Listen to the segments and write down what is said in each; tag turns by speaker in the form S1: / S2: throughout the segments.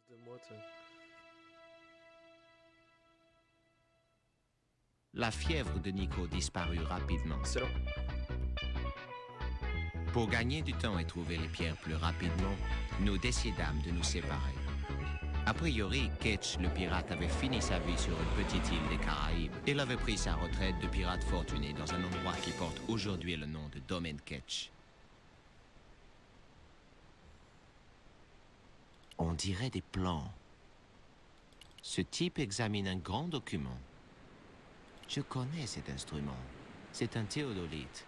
S1: De moi, tiens.
S2: La fièvre de Nico disparut rapidement.
S1: Excellent.
S2: Pour gagner du temps et trouver les pierres plus rapidement, nous décidâmes de nous séparer. A priori, Ketch, le pirate, avait fini sa vie sur une petite île des Caraïbes. Il avait pris sa retraite de pirate fortuné dans un endroit qui porte aujourd'hui le nom de Domaine Ketch. On dirait des plans. Ce type examine un grand document. Je connais cet instrument. C'est un théodolite.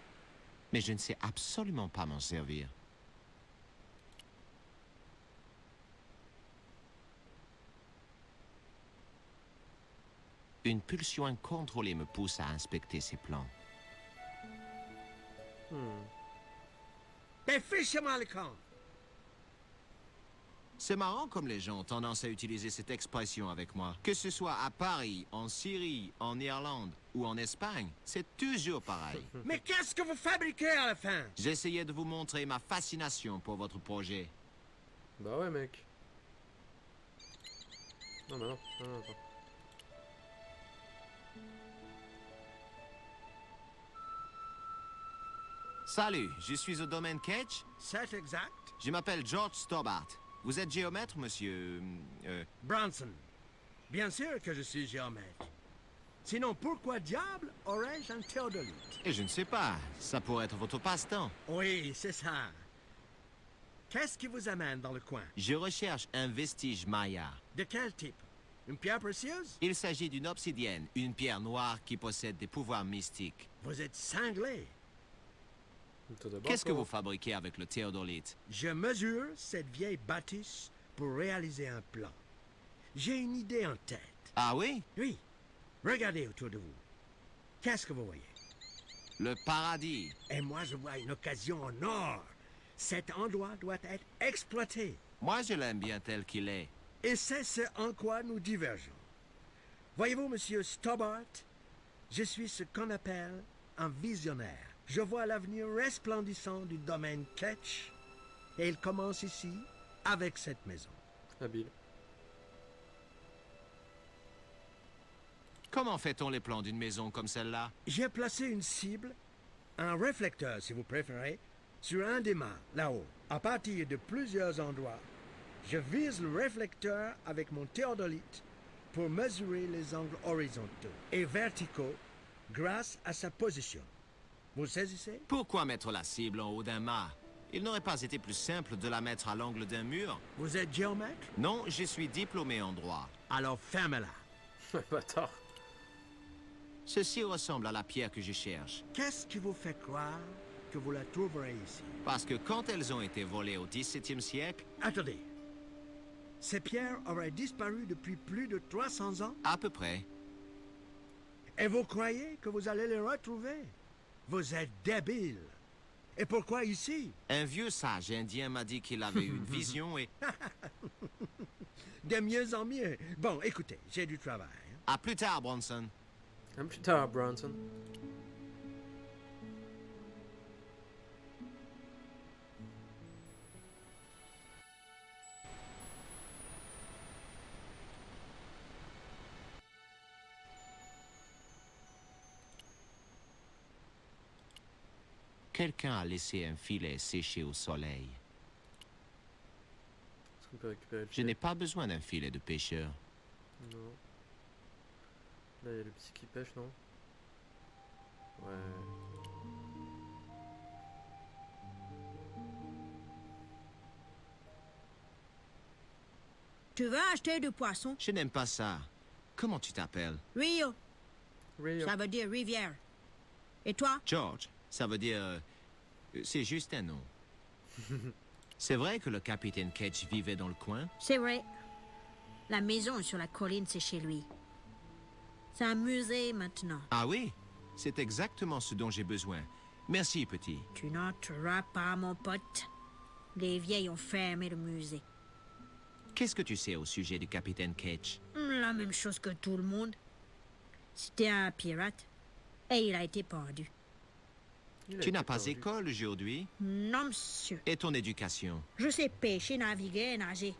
S2: Mais je ne sais absolument pas m'en servir. Une pulsion incontrôlée me pousse à inspecter ces plans.
S3: Mais fichez-moi le camp!
S2: C'est marrant comme les gens ont tendance à utiliser cette expression avec moi. Que ce soit à Paris, en Syrie, en Irlande ou en Espagne, c'est toujours pareil.
S3: Mais qu'est-ce que vous fabriquez à la fin?
S2: J'essayais de vous montrer ma fascination pour votre projet.
S1: Bah ouais, mec. Non, bah non. Non, non, attends.
S2: Salut, je suis au domaine Ketch.
S3: C'est exact.
S2: Je m'appelle George Stobart. Vous êtes géomètre, monsieur...
S3: Bronson. Bien sûr que je suis géomètre. Sinon, pourquoi diable aurais-je un théodolite?
S2: Et je ne sais pas, ça pourrait être votre passe-temps.
S3: Oui, c'est ça. Qu'est-ce qui vous amène dans le coin?
S2: Je recherche un vestige maya.
S3: De quel type? Une pierre précieuse?
S2: Il s'agit d'une obsidienne, une pierre noire qui possède des pouvoirs mystiques.
S3: Vous êtes cinglé.
S1: Tout d'abord,
S2: Qu'est-ce que
S1: quoi.
S2: vous fabriquez avec le théodolite?
S3: Je mesure cette vieille bâtisse pour réaliser un plan. J'ai une idée en tête.
S2: Ah oui?
S3: Oui. Regardez autour de vous. Qu'est-ce que vous voyez?
S2: Le paradis.
S3: Et moi, je vois une occasion en or. Cet endroit doit être exploité.
S2: Moi, je l'aime bien tel qu'il est.
S3: Et c'est ce en quoi nous divergeons. Voyez-vous, monsieur Stobart, je suis ce qu'on appelle un visionnaire. Je vois l'avenir resplendissant du domaine Ketch, et il commence ici, avec cette maison.
S1: Habile.
S2: Comment fait-on les plans d'une maison comme celle-là?
S3: J'ai placé une cible, un réflecteur si vous préférez, sur un des mâts, là-haut. À partir de plusieurs endroits, je vise le réflecteur avec mon théodolite pour mesurer les angles horizontaux et verticaux grâce à sa position. Vous saisissez?
S2: Pourquoi mettre la cible en haut d'un mât? Il n'aurait pas été plus simple de la mettre à l'angle d'un mur?
S3: Vous êtes géomètre?
S2: Non, je suis diplômé en droit.
S3: Alors fermez-la.
S1: Bâtard.
S2: Ceci ressemble à la pierre que je cherche.
S3: Qu'est-ce qui vous fait croire que vous la trouverez ici?
S2: Parce que quand elles ont été volées au XVIIe siècle,
S3: Attendez. Ces pierres auraient disparu depuis plus de 300 ans?
S2: à peu près,
S3: Et vous croyez que vous allez les retrouver? Vous êtes débile. Et pourquoi ici?
S2: un vieux sage indien m'a dit qu'il avait eu une vision et...
S3: De mieux en mieux. Bon, écoutez, j'ai du travail. Hein.
S2: À plus tard, Bronson.
S1: Un plus tard, Bronson.
S2: Quelqu'un a laissé un filet sécher au soleil.
S1: Est-ce qu'on peut récupérer le
S2: Je
S1: filet?
S2: n'ai pas besoin d'un filet de pêcheur.
S1: Non. Là, il y a le petit qui pêche, non? Ouais.
S4: Tu veux acheter du poisson?
S2: Je n'aime pas ça. Comment tu t'appelles?
S4: Rio,
S1: Rio.
S4: ça veut dire rivière. Et toi?
S2: George, ça veut dire... c'est juste un nom. C'est vrai que le capitaine Ketch vivait dans le coin?
S4: C'est vrai. La maison sur la colline, c'est chez lui. C'est un musée maintenant.
S2: Ah oui? C'est exactement ce dont j'ai besoin. Merci, petit.
S4: Tu n'entreras pas, mon pote. Les vieilles ont fermé le musée.
S2: Qu'est-ce que tu sais au sujet du capitaine Ketch?
S4: La même chose que tout le monde. C'était un pirate. Et il a été pendu.
S1: Il a
S2: Tu n'as
S1: été
S2: pas
S1: tordu.
S2: école aujourd'hui?
S4: Non, monsieur.
S2: Et ton éducation?
S4: Je sais pêcher, naviguer et nager.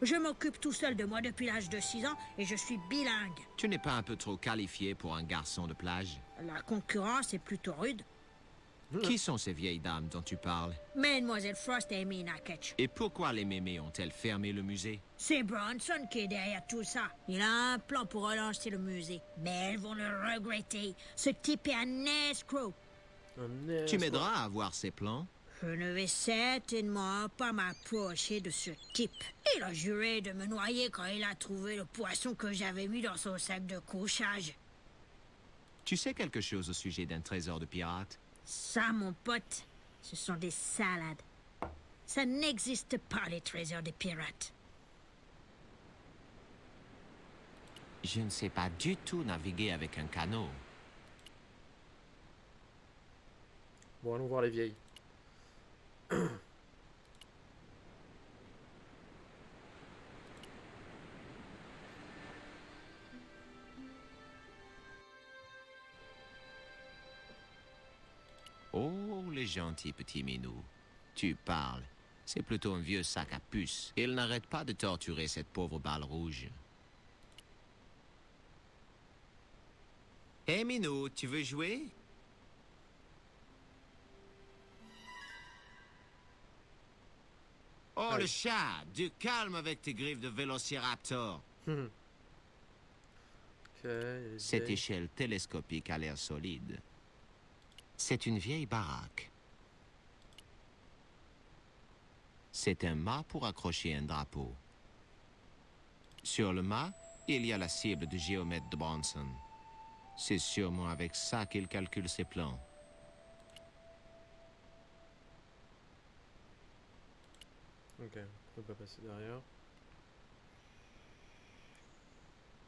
S4: Je m'occupe tout seul de moi depuis l'âge de 6 ans et je suis bilingue.
S2: Tu n'es pas un peu trop qualifié pour un garçon de plage?
S4: La concurrence est plutôt rude.
S2: Qui sont ces vieilles dames dont tu parles?
S4: Mademoiselle Frost et Mina Ketch.
S2: Et pourquoi les mémés ont-elles fermé le musée?
S4: C'est Bronson qui est derrière tout ça. Il a un plan pour relancer le musée. Mais elles vont le regretter. Ce type est un escroc.
S2: Tu m'aideras à voir ces plans?
S4: Je ne vais certainement pas m'approcher de ce type. Il a juré de me noyer quand il a trouvé le poisson que j'avais mis dans son sac de couchage.
S2: Tu sais quelque chose au sujet d'un trésor de pirate?
S4: Ça, mon pote, ce sont des salades. Ça n'existe pas, les trésors des pirates.
S2: Je ne sais pas du tout naviguer avec un canot.
S1: Bon, allons voir les vieilles.
S2: Oh, les gentils petits minous. Tu parles. C'est plutôt un vieux sac à puce. Il n'arrête pas de torturer cette pauvre balle rouge. Hé, Minou, tu veux jouer? Oh,
S1: Aïe.
S2: le chat! Du calme avec tes griffes de vélociraptor.
S1: Ok, les
S2: Cette
S1: vieilles.
S2: échelle télescopique a l'air solide. C'est une vieille baraque. C'est un mât pour accrocher un drapeau. Sur le mât, il y a la cible du géomètre de Bronson. C'est sûrement avec ça qu'il calcule ses plans.
S1: Ok, on peut pas passer derrière.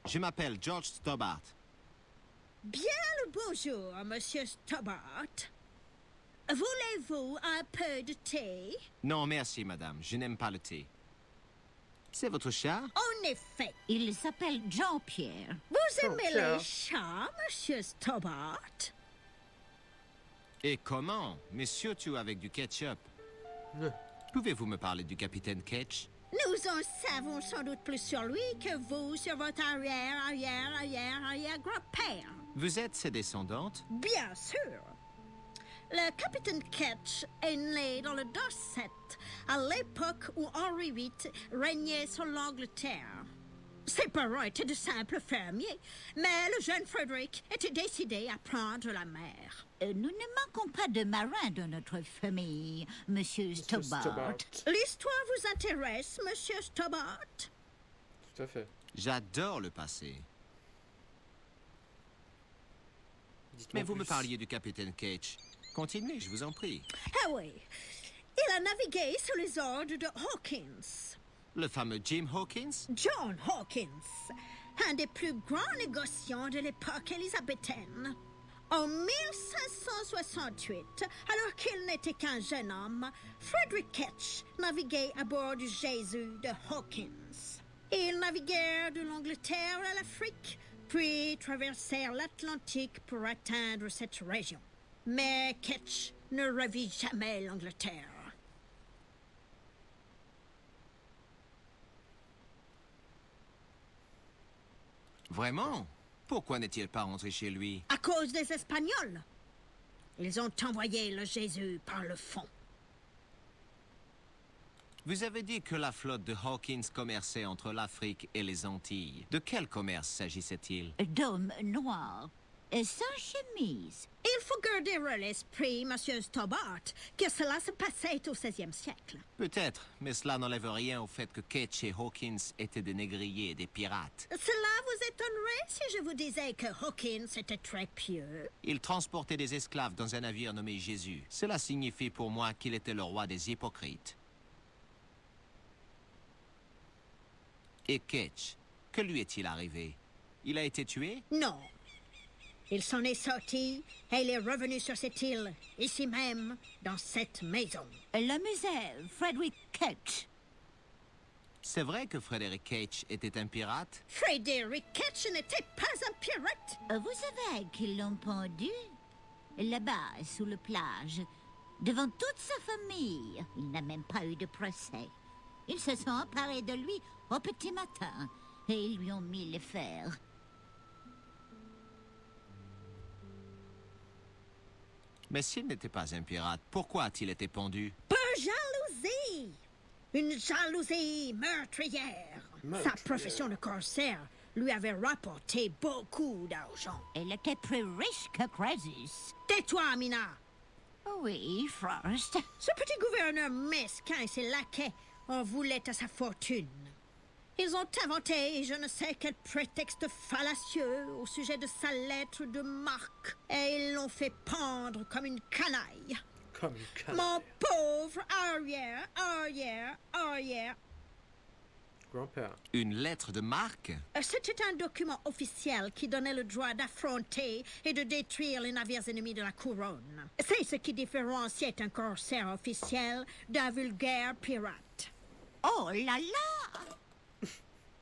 S2: Je m'appelle George Stobbart.
S4: Bien le bonjour, monsieur Stobbart. Voulez-vous un peu de thé?
S2: Non, merci, madame. Je n'aime pas le thé. C'est votre chat?
S4: En effet.
S5: Il s'appelle Jean-Pierre.
S4: Vous aimez
S1: Jean-Pierre.
S4: les chats, monsieur Stobbart?
S2: Et comment? Mais surtout avec du ketchup. Pouvez-vous me parler du capitaine Ketch?
S4: Nous en savons sans doute plus sur lui que vous sur votre arrière-grand-père.
S2: Vous êtes ses descendantes?
S4: Bien sûr. Le capitaine Ketch est né dans le Dorset, à l'époque où Henri VIII régnait sur l'Angleterre. Ses parents étaient de simples fermiers, mais le jeune Frederick était décidé à prendre la mer.
S5: Nous ne manquons pas de marins dans notre famille, Monsieur Stobbart.
S4: L'histoire vous intéresse, monsieur Stobbart?
S1: Tout à fait.
S2: J'adore le passé.
S1: Dites-moi
S2: Mais vous me
S1: plus.
S2: parliez du capitaine Ketch. Continuez, je vous en prie.
S4: Ah oui, il a navigué sous les ordres de Hawkins.
S2: Le fameux Jim Hawkins?
S4: John Hawkins, un des plus grands négociants de l'époque élisabéthaine. En 1568, alors qu'il n'était qu'un jeune homme, Frederick Ketch naviguait à bord du Jésus de Hawkins. Ils naviguèrent de l'Angleterre à l'Afrique, puis traversèrent l'Atlantique pour atteindre cette région. Mais Ketch ne revit jamais l'Angleterre.
S2: Vraiment? Pourquoi n'est-il pas rentré chez lui?
S4: À cause des Espagnols. Ils ont envoyé le Jésus par le fond.
S2: Vous avez dit que la flotte de Hawkins commerçait entre l'Afrique et les Antilles. De quel commerce s'agissait-il?
S5: D'hommes noirs, sans chemise.
S4: Il faut garder à l'esprit, monsieur Stobbart, que cela se passait au XVIe siècle.
S2: Peut-être, mais cela n'enlève rien au fait que Ketch et Hawkins étaient des négriers et des pirates.
S4: Cela vous étonnerait si je vous disais que Hawkins était très pieux?
S2: Ils transportaient des esclaves dans un navire nommé Jésus. Cela signifie pour moi qu'il était le roi des hypocrites. Et Ketch, que lui est-il arrivé? Il a été tué?
S4: Non. Il s'en est sorti et il est revenu sur cette île, ici même, dans cette maison.
S5: Le musée Frederick Ketch.
S2: C'est vrai que Frederick Ketch était un pirate?
S4: Frederick Ketch n'était pas un pirate.
S5: Vous savez qu'ils l'ont pendu? là-bas, sous la plage, devant toute sa famille. Il n'a même pas eu de procès. Ils se sont emparés de lui au petit matin et ils lui ont mis les fers.
S2: Mais s'il n'était pas un pirate, pourquoi a-t-il été pendu?
S4: Par jalousie! Une jalousie meurtrière. Sa profession de corsaire lui avait rapporté beaucoup d'argent.
S5: Elle était plus riche que Croesus.
S4: Tais-toi, Mina!
S5: Oui, Frost.
S4: Ce petit gouverneur mesquin et ses laquais en voulaient à sa fortune. Ils ont inventé je ne sais quel prétexte fallacieux au sujet de sa lettre de marque et ils l'ont fait pendre comme une canaille.
S1: Comme une canne.
S4: Mon pauvre arrière.
S1: Grand-père.
S2: Une lettre de marque?
S4: C'était un document officiel qui donnait le droit d'affronter et de détruire les navires ennemis de la couronne. C'est ce qui différenciait un corsaire officiel d'un vulgaire pirate.
S5: Oh là là!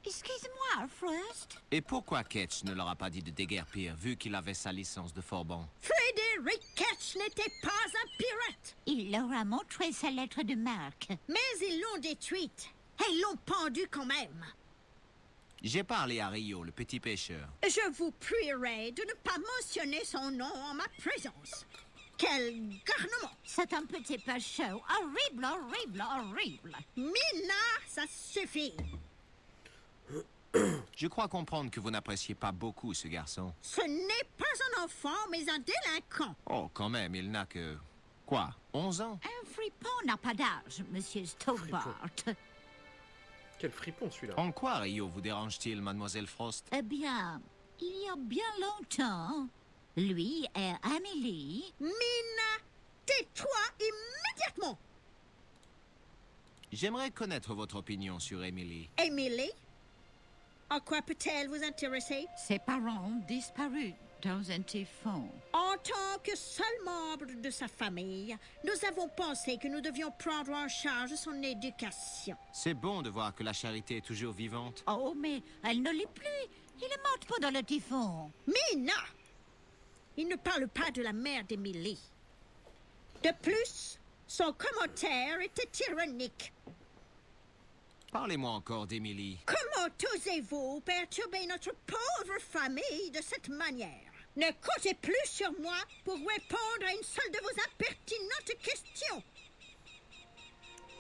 S5: Excuse-moi, Frost.
S2: Et pourquoi Ketch ne leur a pas dit de déguerpir, vu qu'il avait sa licence de Forbon?
S4: Frédéric Ketch n'était pas un pirate,
S5: Il leur a montré sa lettre de marque.
S4: mais ils l'ont détruite et ils l'ont pendu quand même.
S2: J'ai parlé à Rio, le petit pêcheur.
S4: Je vous prierai de ne pas mentionner son nom en ma présence. Quel garnement!
S5: C'est un petit peu chaud. Horrible.
S4: Mina, ça suffit.
S2: Je crois comprendre que vous n'appréciez pas beaucoup ce garçon.
S4: Ce n'est pas un enfant, mais un délinquant.
S2: Oh, quand même, il n'a que... Quoi, 11 ans?
S5: Un fripon n'a pas d'âge, Monsieur Stobart.
S1: Quel fripon celui-là.
S2: En quoi Rio vous dérange-t-il, mademoiselle Frost?
S5: Eh bien, il y a bien longtemps, lui et Amélie...
S4: Mina, tais-toi immédiatement.
S2: J'aimerais connaître votre opinion sur Emily.
S4: Emily, en quoi peut-elle vous intéresser?
S5: Ses parents disparus dans un typhon.
S4: En tant que seul membre de sa famille, nous avons pensé que nous devions prendre en charge son éducation.
S2: C'est bon de voir que la charité est toujours vivante.
S5: Oh, mais elle ne l'est plus. Il est mort pendant le typhon.
S4: Mina! Il ne parle pas de la mère d'Emily. De plus, son commentaire était ironique.
S2: Parlez-moi encore d'Emily.
S4: Comment osez-vous perturber notre pauvre famille de cette manière? Ne comptez plus sur moi pour répondre à une seule de vos impertinentes questions.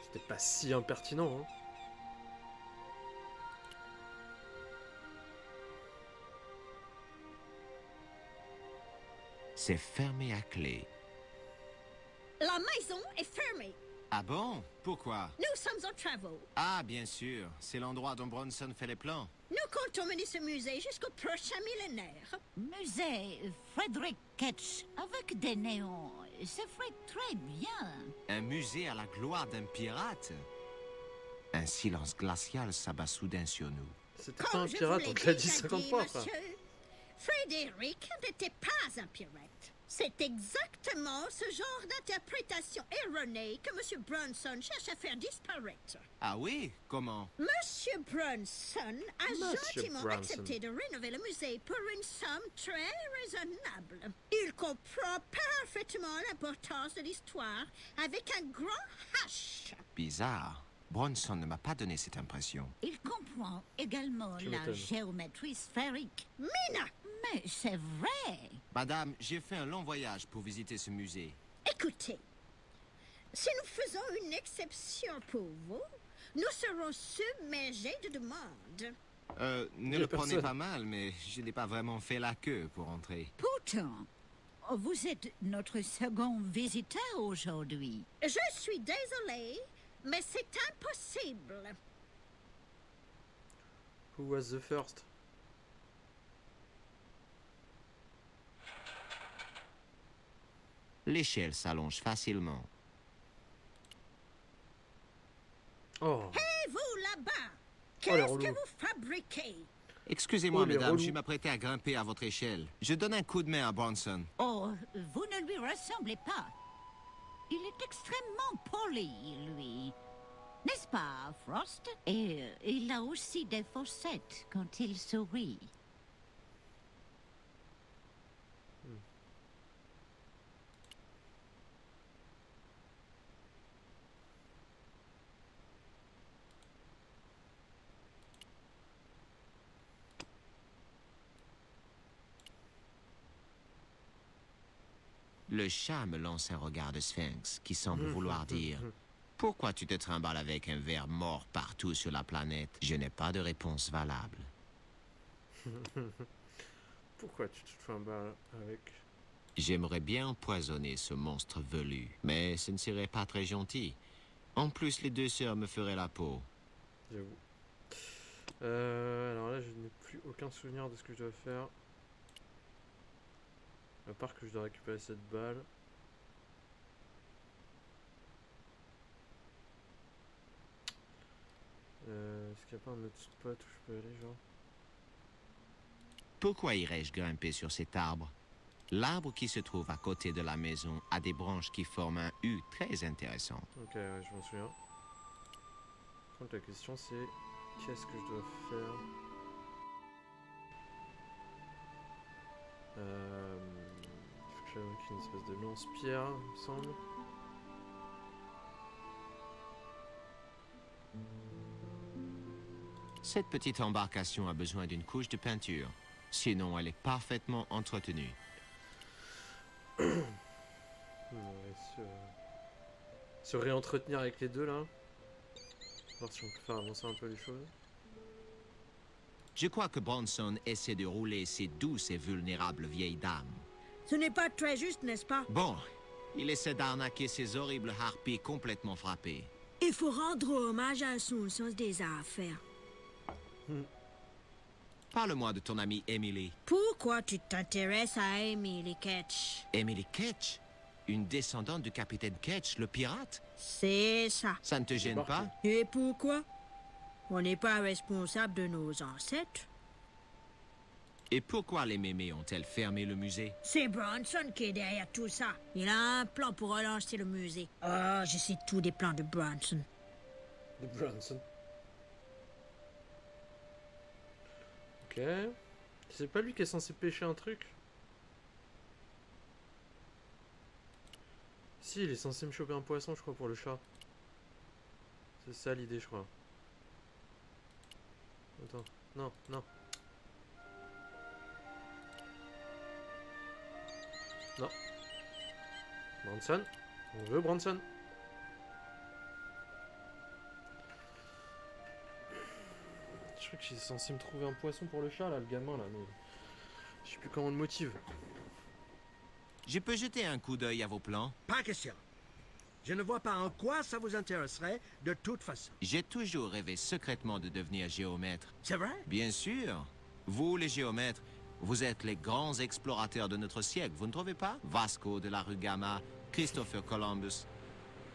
S1: C'était pas si impertinent, hein.
S2: C'est fermé à clé.
S4: La maison est fermée.
S2: Ah bon? Pourquoi?
S4: Nous sommes en travaux.
S2: Ah, bien sûr. C'est l'endroit dont Bronson fait les plans.
S4: Nous comptons mener ce musée jusqu'au prochain millénaire.
S5: Musée Frédéric Ketch avec des néons. Ça ferait très bien.
S2: Un musée à la gloire d'un pirate? Un silence glacial s'abat soudain sur nous.
S1: C'était pas
S4: Comme
S1: un
S4: je
S1: pirate,
S4: vous
S1: on
S4: l'ai
S1: te l'a dit
S4: déjà
S1: 50
S4: dit,
S1: fois, frère.
S4: monsieur, Frédéric n'était pas un pirate. C'est exactement ce genre d'interprétation erronée que M. Bronson cherche à faire disparaître.
S2: Ah oui? Comment?
S4: M. Bronson a
S1: Monsieur
S4: gentiment
S1: Bronson.
S4: accepté de rénover le musée pour une somme très raisonnable. Il comprend parfaitement l'importance de l'histoire avec un grand H.
S2: Bizarre. Bronson ne m'a pas donné cette impression.
S5: Il comprend également
S1: Tu
S5: la
S1: m'étonnes.
S5: géométrie sphérique.
S4: Mina,
S5: Mais c'est vrai.
S2: Madame, j'ai fait un long voyage pour visiter ce musée.
S4: écoutez, si nous faisons une exception pour vous, nous serons submergés de demandes.
S2: Ne
S1: Deux
S2: le prenez
S1: personnes.
S2: pas mal, mais je n'ai pas vraiment fait la queue pour entrer.
S5: Pourtant, vous êtes notre second visiteur aujourd'hui.
S4: Je suis désolée, mais c'est impossible.
S1: Who was the first?
S2: L'échelle s'allonge facilement.
S1: Oh,
S4: Et vous là-bas,
S1: les
S4: qu'est-ce
S1: relous.
S4: que vous fabriquez?
S2: Excusez-moi,
S1: Oh, les
S2: mesdames,
S1: relous.
S2: je m'apprêtais à grimper à votre échelle. Je donne un coup de main à Bronson.
S5: Oh, vous ne lui ressemblez pas. Il est extrêmement poli, lui. N'est-ce pas, Frost? Et il a aussi des fossettes quand il sourit.
S2: Le chat me lance un regard de sphinx qui semble vouloir dire « Pourquoi tu te trimbales avec un ver mort partout sur la planète? Je n'ai pas de réponse valable.
S1: Pourquoi tu te fais un bal avec?
S2: J'aimerais bien empoisonner ce monstre velu, mais ce ne serait pas très gentil. En plus, les deux sœurs me feraient la peau.
S1: J'avoue. Alors là, je n'ai plus aucun souvenir de ce que je dois faire. À part que je dois récupérer cette balle. Est-ce qu'il n'y a pas un autre spot où je peux aller, genre?
S2: Pourquoi irais-je grimper sur cet arbre? L'arbre qui se trouve à côté de la maison a des branches qui forment un U très intéressant.
S1: Ok, ouais, je m'en souviens. Par contre, la question c'est qu'est-ce que je dois faire? Il faut que j'invoque une espèce de lance-pierre, il me semble.
S2: Cette petite embarcation a besoin d'une couche de peinture. Sinon, elle est parfaitement entretenue.
S1: On va se réentretenir avec les deux là. Voir si on peut faire avancer un peu les choses.
S2: Je crois que Bronson essaie de rouler ces douces et vulnérables vieilles dames.
S4: Ce n'est pas très juste, n'est-ce pas?
S2: Bon, il essaie d'arnaquer ces horribles harpies complètement frappées.
S4: Il faut rendre hommage à son sens des affaires.
S2: Parle-moi de ton amie Emily.
S4: Pourquoi tu t'intéresses à Emily Ketch?
S2: Emily Ketch? Une descendante du capitaine Ketch, le pirate?
S4: C'est ça.
S2: Ça ne te gêne pas?
S4: Et pourquoi? On n'est pas responsable de nos ancêtres.
S2: Et pourquoi les mémés ont-elles fermé le musée?
S4: C'est Bronson qui est derrière tout ça. Il a un plan pour relancer le musée. Oh, je sais tout des plans de Bronson.
S1: De Bronson. Ok. C'est pas lui qui est censé pêcher un truc? Si, il est censé me choper un poisson, je crois, pour le chat. C'est ça l'idée, je crois. Attends, non, non. Non. Bronson. On veut Bronson. Je crois que j'ai censé me trouver un poisson pour le chat, là, le gamin, là, mais... Je sais plus comment on le motive.
S2: Je peux jeter un coup d'œil à vos plans?
S3: Pas question. Je ne vois pas en quoi ça vous intéresserait de toute façon.
S2: J'ai toujours rêvé secrètement de devenir géomètre.
S3: C'est vrai?
S2: Bien sûr. Vous, les géomètres, vous êtes les grands explorateurs de notre siècle, vous ne trouvez pas? Vasco de la rue Gama, Christopher Columbus,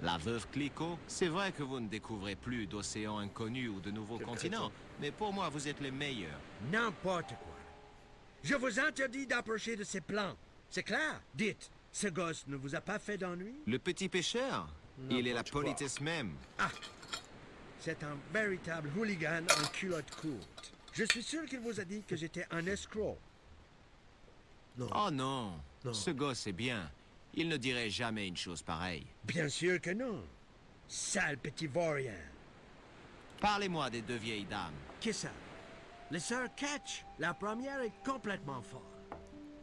S2: la veuve Clicquot. C'est vrai que vous ne découvrez plus d'océans inconnus ou de nouveaux
S1: Quel
S2: continents,
S1: crétin.
S2: mais pour moi, vous êtes les meilleurs.
S3: N'importe quoi. Je vous interdis d'approcher de ces plans. C'est clair? Dites, ce gosse ne vous a pas fait d'ennui?
S2: Le petit pêcheur, il est la
S1: N'importe quoi.
S2: politesse même.
S3: Ah! C'est un véritable hooligan en culotte courte. Je suis sûr qu'il vous a dit que j'étais un escroc. Non.
S2: Oh non,
S3: Non.
S2: ce gosse est bien. Il ne dirait jamais une chose pareille.
S3: Bien sûr que non. Sale petit vaurien.
S2: Parlez-moi des deux vieilles dames.
S3: Qui ça? Les sœurs Ketch. La première est complètement folle.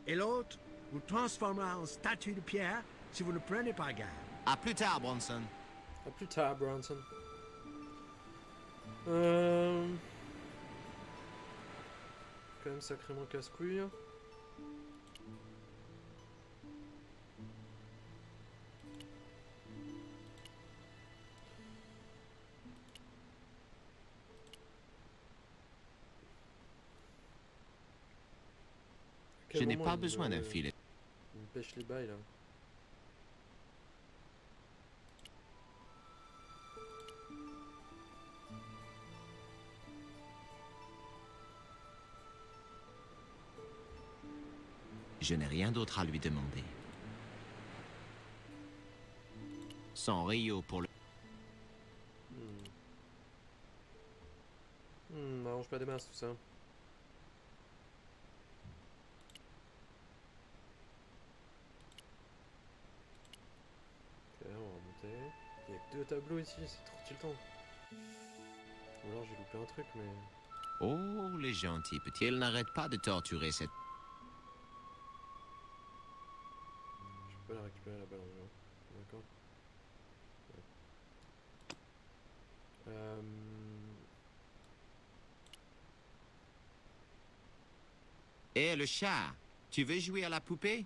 S3: Et l'autre vous transformera en statue de pierre si vous ne prenez pas garde.
S2: À plus tard, Bronson.
S1: A plus tard, Bronson. Quand même sacrément casse-couille.
S2: Je n'ai pas besoin d'un filet.
S1: Il me pêche les bails là.
S2: Je n'ai rien d'autre à lui demander. Sans Rio pour le...
S1: M'arrange pas des masses tout ça. Ok, on va remonter. Il y a que 2 tableaux ici, c'est trop tiltant. Ou alors j'ai loupé un truc, mais...
S2: Oh, les gentils petits. Il n'arrête pas de torturer cette...
S1: peux la récupérer la balle en jeu. D'accord. Ouais.
S2: Eh, le chat, tu veux jouer à la poupée?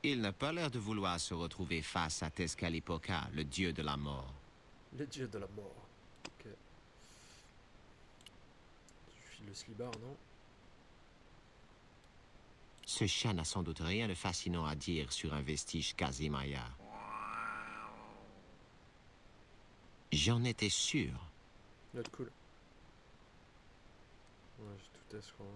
S2: Il n'a pas l'air de vouloir se retrouver face à Tezcatlipoca, le dieu de la mort.
S1: Le dieu de la mort. Ok. Je file le slibard, non?
S2: Ce chat n'a sans doute rien de fascinant à dire sur un vestige Casimaya. J'en étais sûr.
S1: Il va être cool. Ouais, j'ai tout test, je crois.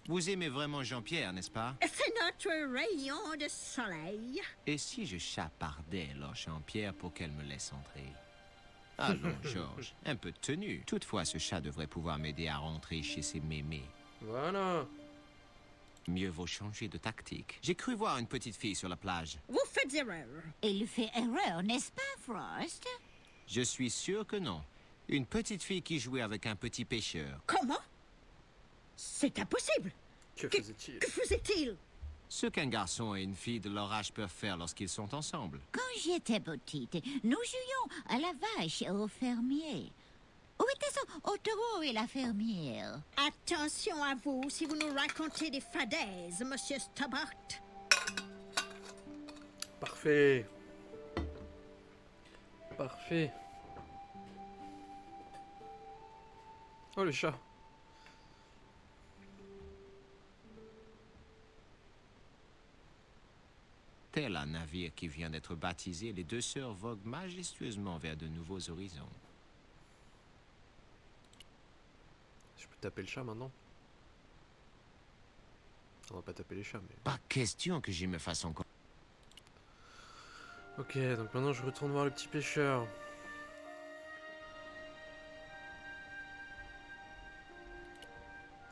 S2: Vous aimez vraiment Jean-Pierre, n'est-ce pas?
S4: C'est notre rayon de soleil.
S2: Et si je chapardais alors Jean-Pierre pour qu'elle me laisse entrer? Allons, Georges, un peu de tenue. Toutefois, ce chat devrait pouvoir m'aider à rentrer chez ses mémés.
S1: Voilà.
S2: Mieux vaut changer de tactique. J'ai cru voir une petite fille sur la plage.
S4: Vous faites erreur.
S5: Il fait erreur, n'est-ce pas, Frost?
S2: Je suis sûr que non. Une petite fille qui jouait avec un petit pêcheur.
S4: Comment? C'est impossible.
S1: Que faisait-il?
S4: Que faisait-il?
S2: Ce qu'un garçon et une fille de leur âge peuvent faire lorsqu'ils sont ensemble.
S5: Quand j'étais petite, nous jouions à la vache et au fermier. Où était au taureau et la fermière?
S4: Attention à vous si vous nous racontez des fadaises, monsieur Stobart.
S1: Parfait. Parfait. Oh, le chat.
S2: Tel un navire qui vient d'être baptisé, les deux sœurs voguent majestueusement vers de nouveaux horizons.
S1: Je peux taper le chat maintenant? On va pas taper les chats, mais...
S2: Pas question que j'y me fasse encore.
S1: Ok, donc maintenant je retourne voir le petit pêcheur.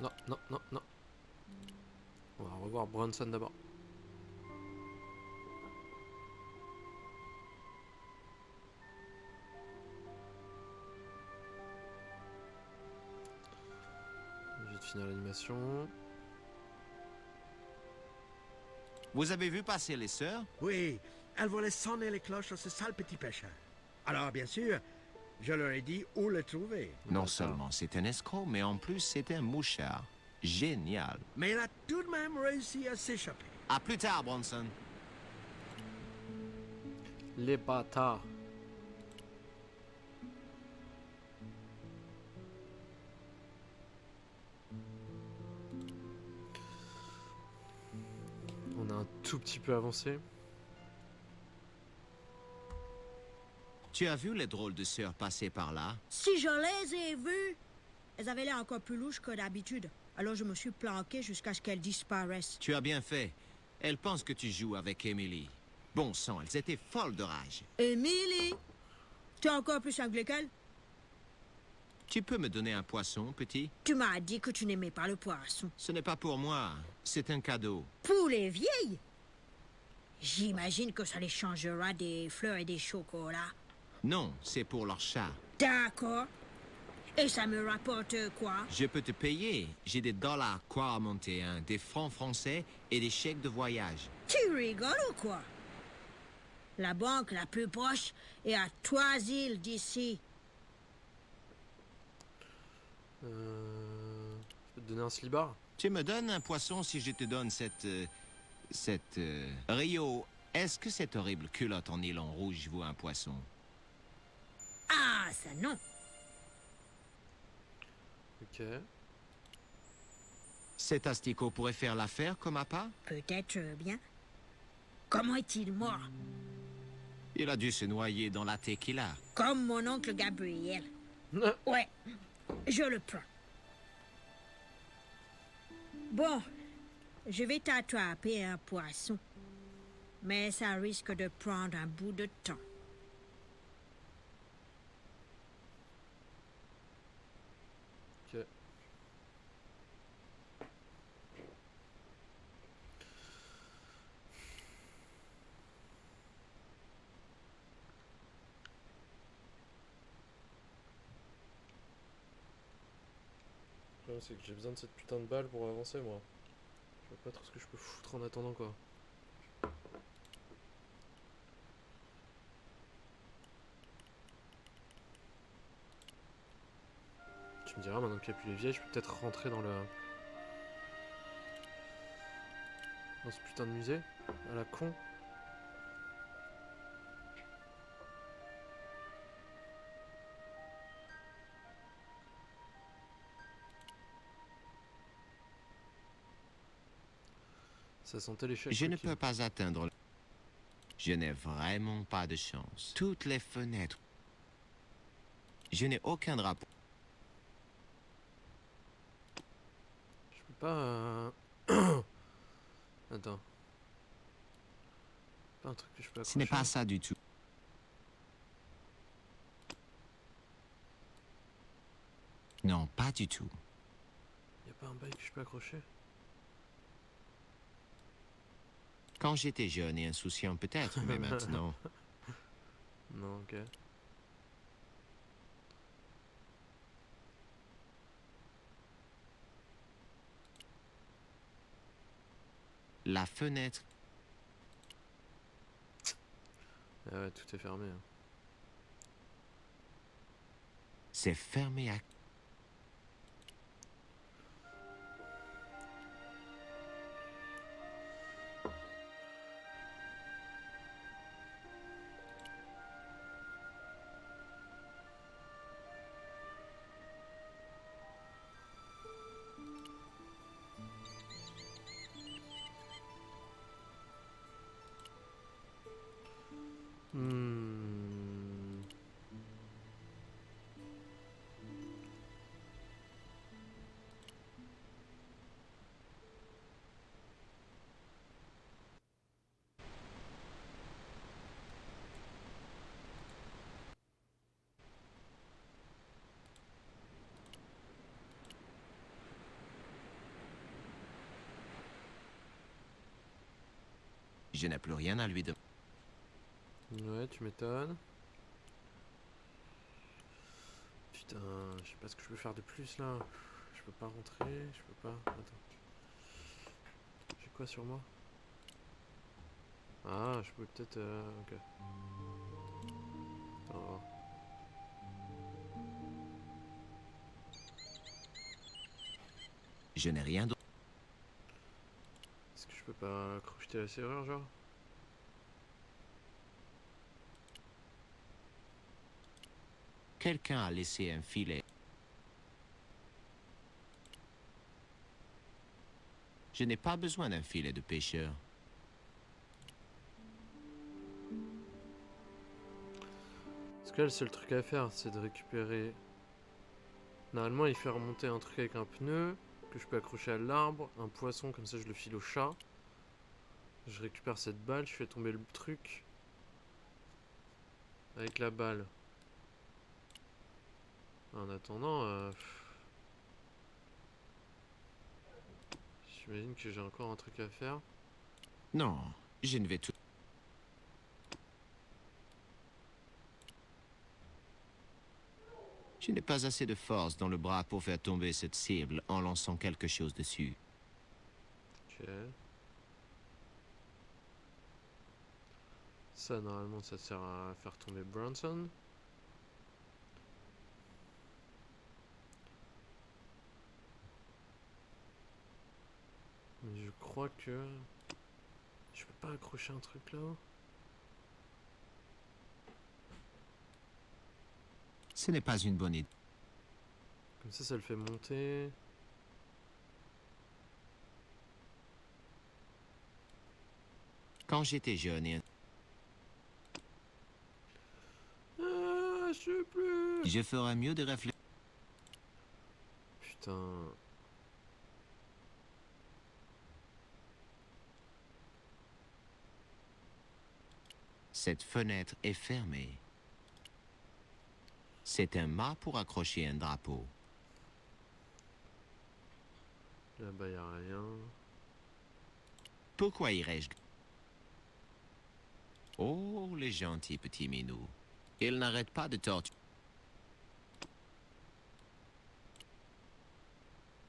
S1: Non, non, non, non. On va revoir Bronson d'abord. Vite finir l'animation.
S2: Vous avez vu passer les sœurs?
S3: Oui, elles voulaient sonner les cloches à ce sale petit pêcheur. Alors, bien sûr, je leur ai dit où le trouver.
S2: Non seulement c'est un escroc, mais en plus c'est un mouchard. Génial.
S3: Mais il a tout de même réussi à s'échapper.
S2: À plus tard, Bronson.
S1: Les bâtards. On a un tout petit peu avancé.
S2: Tu as vu les drôles de sœurs passer par là?
S4: Si je les ai vues, elles avaient l'air encore plus louches que d'habitude. Alors je me suis planqué jusqu'à ce qu'elles disparaissent.
S2: Tu as bien fait. Elles pensent que tu joues avec Emily. Bon sang, elles étaient folles de rage.
S4: Émilie, tu es encore plus cinglée qu'elle?
S2: Tu peux me donner un poisson, petit?
S4: Tu m'as dit que tu n'aimais pas le poisson.
S2: Ce n'est pas pour moi. C'est un cadeau.
S4: Pour les vieilles? J'imagine que ça les changera des fleurs et des chocolats.
S2: Non, c'est pour leur chat.
S4: D'accord. Et ça me rapporte quoi?
S2: Je peux te payer. J'ai des dollars quoi à monter, hein, des francs français et des chèques de voyage.
S4: Tu rigoles ou quoi? La banque la plus proche est à 3 îles d'ici.
S1: Je peux te donner un slibard?
S2: Tu me donnes un poisson si je te donne cette... Rio, est-ce que cette horrible culotte en nylon rouge vaut un poisson?
S4: Ah, ça non.
S1: Ok.
S2: Cet asticot pourrait faire l'affaire comme appât?
S4: Peut-être bien. Comment est-il mort?
S2: Il a dû se noyer dans la tequila.
S4: Comme mon oncle Gabriel. Ouais, je le prends. Bon, je vais t'attraper un poisson. Mais ça risque de prendre un bout de temps.
S1: Ok. Le problème, c'est que j'ai besoin de cette putain de balle pour avancer, moi. Je vois pas trop ce que je peux foutre en attendant, quoi. Tu me diras, maintenant qu'il n'y a plus les vieilles, je peux peut-être rentrer dans le... dans ce putain de musée, à la con. Ça sentait l'échec.
S2: Je ne
S1: coquille.
S2: peux pas atteindre. Je n'ai vraiment pas de chance. Toutes les fenêtres. Je n'ai aucun drapeau.
S1: Je peux pas... Attends. Pas un truc que je peux accrocher.
S2: Ce n'est pas ça du tout. Non, pas du tout.
S1: Y a pas un bail que je peux accrocher?
S2: Quand j'étais jeune et insouciant peut-être, mais maintenant...
S1: Non, ok.
S2: La fenêtre...
S1: Ah ouais, tout est fermé. Hein.
S2: C'est fermé à...
S1: Hmm.
S2: Je n'ai plus rien à lui demander.
S1: Ouais, tu m'étonnes. Putain, je sais pas ce que je peux faire de plus là. Je peux pas rentrer, je peux pas. Attends. J'ai quoi sur moi? Ah, je peux peut-être. Ok. Attends, on va voir.
S2: Je n'ai rien d'autre.
S1: Est-ce que je peux pas crocheter la serrure, genre?
S2: Quelqu'un a laissé un filet. Je n'ai pas besoin d'un filet de pêcheur.
S1: Parce que là, le seul truc à faire, c'est de récupérer. Normalement, il fait remonter un truc avec un pneu que je peux accrocher à l'arbre, un poisson, comme ça je le file au chat. Je récupère cette balle, je fais tomber le truc avec la balle. En attendant, j'imagine que j'ai encore un truc à faire.
S2: Non, je ne vais tout... Je n'ai pas assez de force dans le bras pour faire tomber cette cible en lançant quelque chose dessus.
S1: Ok. Ça, normalement, ça sert à faire tomber Bronson. Mais je crois que... Je peux pas accrocher un truc là?
S2: Ce n'est pas une bonne idée.
S1: Comme ça le fait monter.
S2: Quand j'étais jeune et...
S1: Ah, je sais plus.
S2: Je ferais mieux de réfléchir.
S1: Putain.
S2: Cette fenêtre est fermée. C'est un mât pour accrocher un drapeau.
S1: Là-bas, y a rien.
S2: Pourquoi irais-je... Oh, les gentils petits minous. Ils n'arrêtent pas de torturer.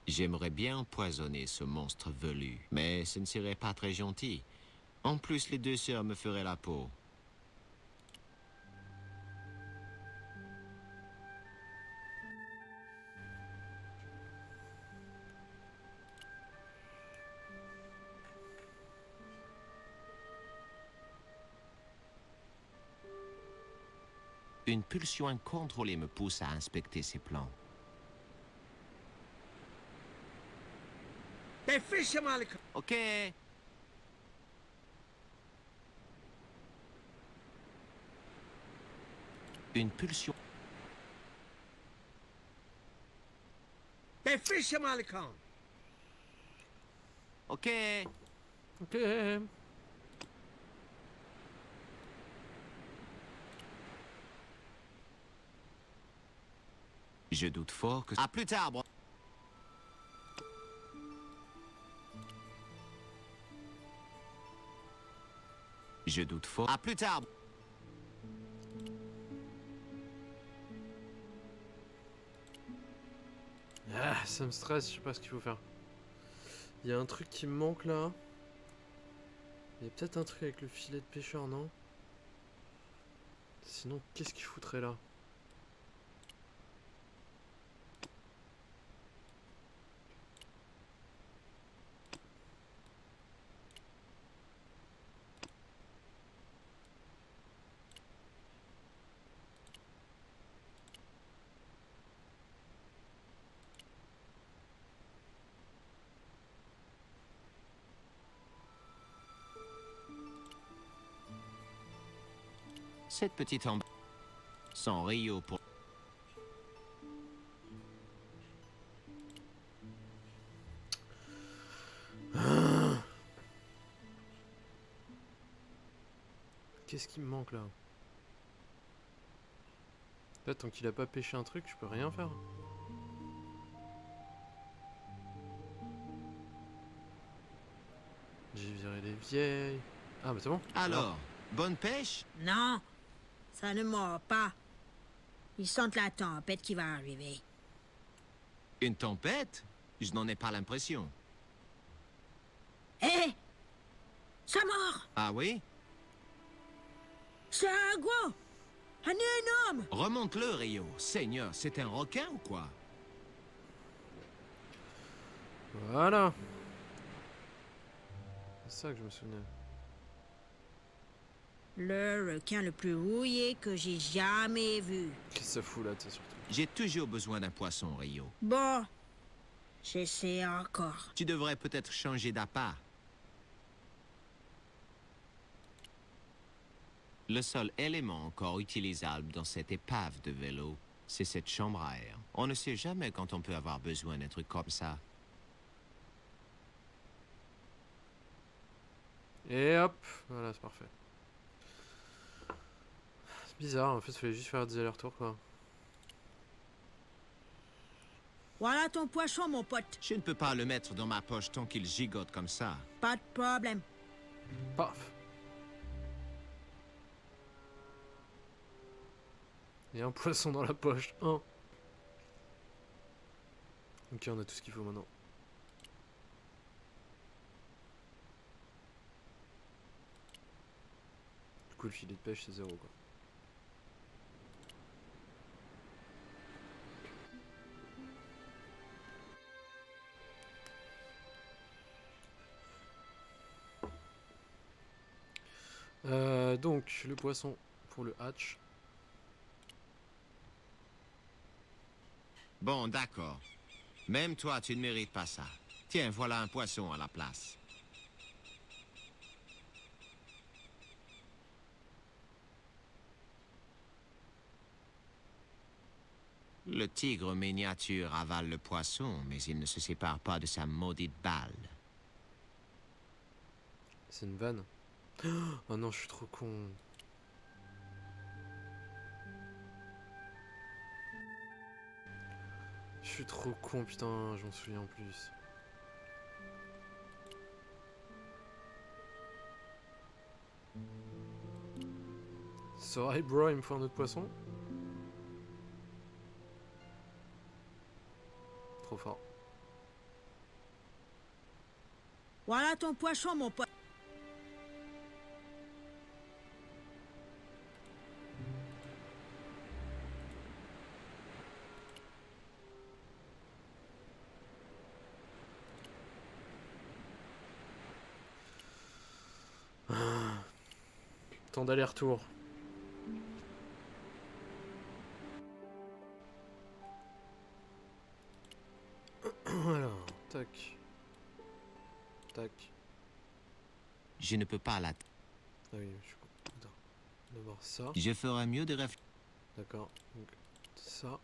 S2: J'aimerais bien empoisonner ce monstre velu, mais ce ne serait pas très gentil. En plus, les deux sœurs me feraient la peau. Une pulsion incontrôlée me pousse à inspecter ces plans.
S3: Dépêchez-moi le camp.
S2: Ok. Une pulsion.
S3: Dépêchez-moi le camp.
S2: Ok.
S1: Ok.
S2: Je doute fort que... À plus tard, bro. Je doute fort... À plus tard.
S1: Ah, ça me stresse, je sais pas ce qu'il faut faire. Il y a un truc qui me manque là. Il y a peut-être un truc avec le filet de pêcheur, non? Sinon, qu'est-ce qu'il foutrait là?
S2: Cette petite en... Sans Rio pour...
S1: Qu'est-ce qui me manque là? Là, tant qu'il a pas pêché un truc, je peux rien faire. J'ai viré les vieilles. Ah bah c'est bon.
S2: Alors, bonne pêche?
S4: Non, ça ne mord pas. Ils sentent la tempête qui va arriver.
S2: Une tempête? Je n'en ai pas l'impression.
S4: Hé! Ça mord!
S2: Ah oui?
S4: C'est un gros! Un énorme!
S2: Remonte-le, Rio. Seigneur, c'est un requin ou quoi?
S1: Voilà. C'est ça que je me souvenais.
S4: Le requin le plus rouillé que j'ai jamais vu.
S1: Qu'est-ce que ça fout là, tu sais, surtout.
S2: J'ai toujours besoin d'un poisson, Rio.
S4: Bon, j'essaie encore.
S2: Tu devrais peut-être changer d'appât. Le seul élément encore utilisable dans cette épave de vélo, c'est cette chambre à air. On ne sait jamais quand on peut avoir besoin d'un truc comme ça.
S1: Et hop, voilà, c'est parfait. C'est bizarre, en fait, il fallait juste faire des allers-retours, quoi.
S4: Voilà ton poisson, mon pote.
S2: Je ne peux pas le mettre dans ma poche tant qu'il gigote comme ça.
S4: Pas de problème.
S1: Paf. Il y a un poisson dans la poche. Un. Ok, on a tout ce qu'il faut maintenant. Du coup, le filet de pêche, c'est 0, quoi. Donc, le poisson pour le hatch.
S2: Bon, d'accord. Même toi, tu ne mérites pas ça. Tiens, voilà un poisson à la place. Le tigre miniature avale le poisson, mais il ne se sépare pas de sa maudite balle.
S1: C'est une vanne. Oh non, je suis trop con. Je suis trop con, putain, je m'en souviens en plus. Sorry bro, il me faut un autre poisson. Trop fort.
S4: Voilà ton poisson, mon pote.
S1: Temps d'aller-retour. Alors, tac. Tac.
S2: Je ne peux pas la...
S1: Ah oui, je suis con. Attends. D'abord ça.
S2: Je ferais mieux de réfléchir.
S1: D'accord. Donc, ça.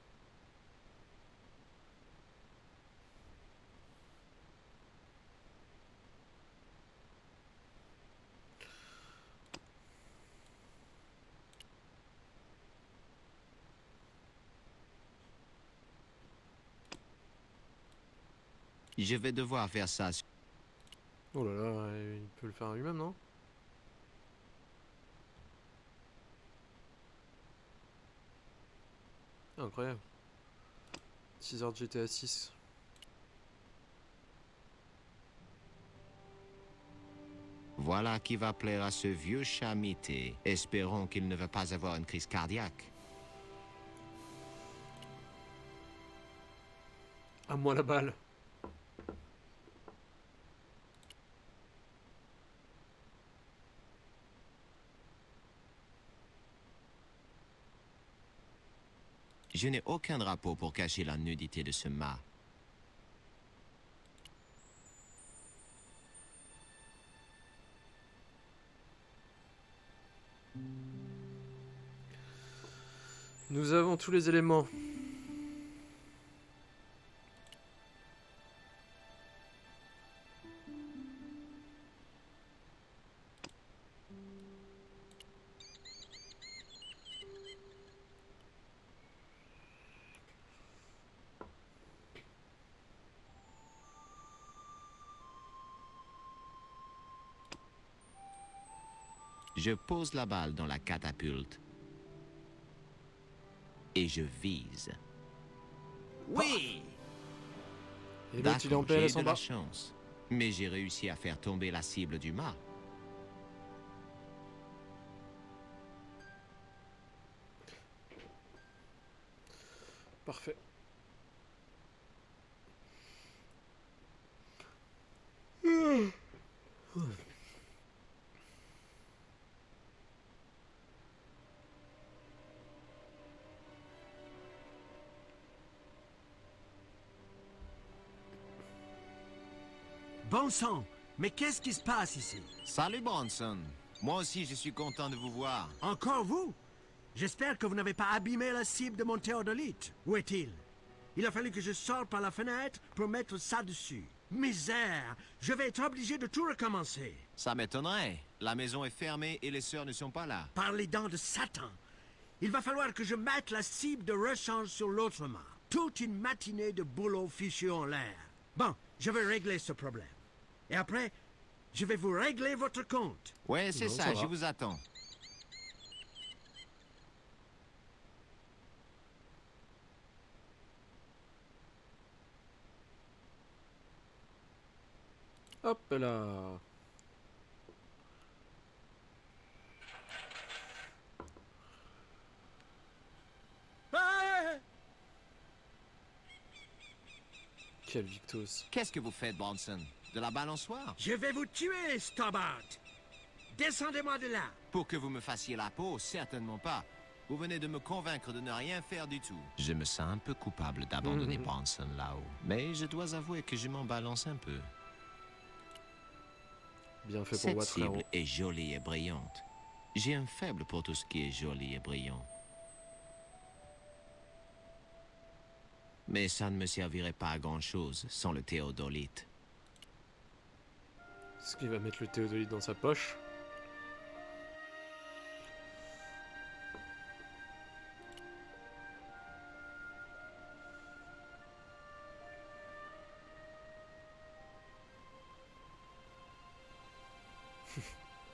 S2: Je vais devoir faire ça.
S1: Oh là là, il peut le faire lui-même, non? Incroyable. 6 heures de GTA 6.
S2: Voilà qui va plaire à ce vieux chat mité. Espérons qu'il ne va pas avoir une crise cardiaque.
S1: À moi la balle.
S2: Je n'ai aucun drapeau pour cacher la nudité de ce mât.
S1: Nous avons tous les éléments.
S2: Je pose la balle dans la catapulte. Et je vise. Oui!
S1: Et l'autre, il est en
S2: D'accord, j'ai
S1: PLS
S2: eu
S1: en
S2: de
S1: bas.
S2: la chance. Mais j'ai réussi à faire tomber la cible du mât.
S1: Parfait.
S3: Bon sang, mais qu'est-ce qui se passe ici?
S2: Salut Bronson. Moi aussi, je suis content de vous voir.
S3: Encore vous? J'espère que vous n'avez pas abîmé la cible de mon théodolite. Où est-il? Il a fallu que je sorte par la fenêtre pour mettre ça dessus. Misère! Je vais être obligé de tout recommencer.
S2: Ça m'étonnerait. La maison est fermée et les sœurs ne sont pas là.
S3: Par les dents de Satan. Il va falloir que je mette la cible de rechange sur l'autre mât. Toute une matinée de boulot fichu en l'air. Bon, je vais régler ce problème. Et après, je vais vous régler votre compte.
S2: Ouais, c'est
S1: Non,
S2: ça,
S1: ça
S2: je
S1: va.
S2: vous attends.
S1: Hop là.
S3: Ah!
S1: Quel victos.
S2: Qu'est-ce que vous faites, Bronson? De la balançoire?
S3: Je vais vous tuer, Stobbart. Descendez-moi de là.
S2: Pour que vous me fassiez la peau, certainement pas. Vous venez de me convaincre de ne rien faire du tout. Je me sens un peu coupable d'abandonner Bronson là-haut. Mais je dois avouer que je m'en balance un peu.
S1: Bien fait pour
S2: Cette
S1: Watrero.
S2: cible est jolie et brillante. J'ai un faible pour tout ce qui est joli et brillant. Mais ça ne me servirait pas à grand-chose sans le théodolite.
S1: Est-ce qu'il va mettre le théodolite dans sa poche?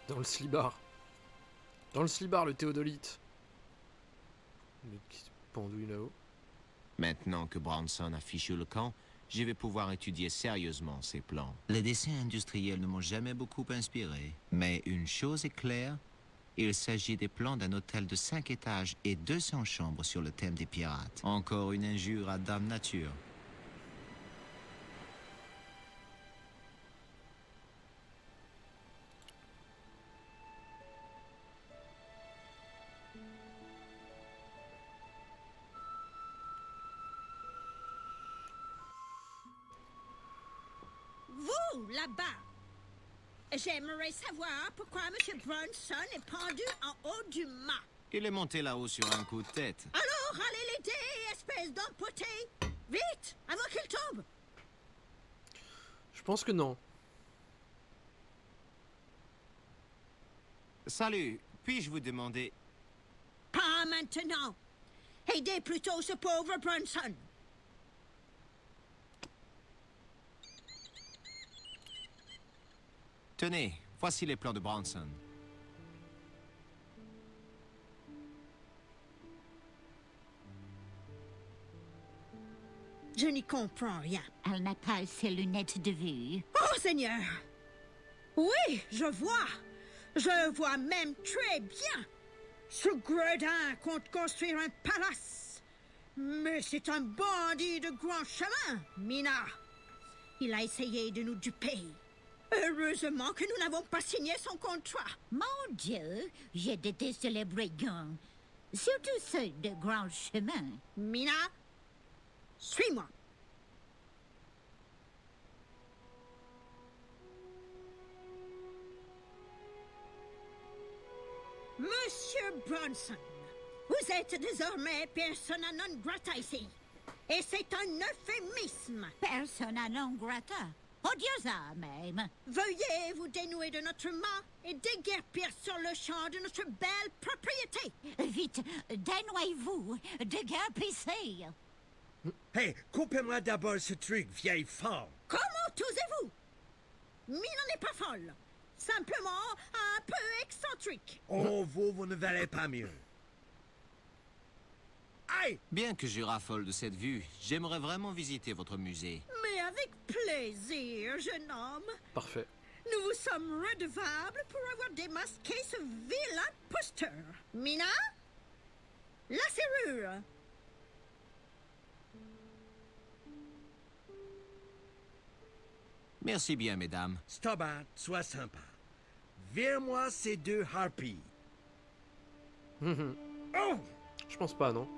S1: Dans le slibard. Dans le slibard, le théodolite. Le mec qui se pendouille là-haut.
S2: Maintenant que Bronson a fichu le camp, je vais pouvoir étudier sérieusement ces plans. Les dessins industriels ne m'ont jamais beaucoup inspiré. Mais une chose est claire, il s'agit des plans d'un hôtel de 5 étages et 200 chambres sur le thème des pirates. Encore une injure à Dame Nature.
S4: Vous, là-bas, j'aimerais savoir pourquoi M. Bronson est pendu en haut du mât.
S2: Il est monté là-haut sur un coup de tête.
S4: Alors, allez l'aider, espèce d'empoté. Vite, avant qu'il tombe.
S1: Je pense que non.
S2: Salut, puis-je vous demander...
S4: Pas maintenant. Aidez plutôt ce pauvre Bronson.
S2: Tenez, voici les plans de Bronson.
S4: Je n'y comprends rien.
S5: Elle n'a pas ses lunettes de vue.
S4: Oh, Seigneur! Oui, je vois. Je vois même très bien. Ce gredin compte construire un palace. Mais c'est un bandit de grand chemin, Mina. Il a essayé de nous duper. Heureusement que nous n'avons pas signé son contrat.
S5: Mon Dieu, je déteste les brigands. Surtout ceux de grand chemin.
S4: Mina, suis-moi. Monsieur Bronson, vous êtes désormais persona non grata ici. Et c'est un euphémisme.
S5: Persona non grata. Odiosa même.
S4: Veuillez vous dénouer de notre mât et déguerpir sur le champ de notre belle propriété.
S5: Vite, dénouez-vous, déguerpissez.
S3: Hey, coupez-moi d'abord ce truc, vieille femme.
S4: Comment osez-vous? Mina n'est pas folle. Simplement un peu excentrique.
S3: Oh, vous ne valez pas mieux. Aïe!
S2: Bien que je raffole de cette vue, j'aimerais vraiment visiter votre musée.
S4: Mais avec plaisir, jeune homme.
S1: Parfait.
S4: Nous vous sommes redevables pour avoir démasqué ce vil imposteur. Mina? La serrure.
S2: Merci bien, mesdames.
S3: Stobart, sois sympa. Vire-moi ces deux harpies. Oh!
S1: Je pense pas, non?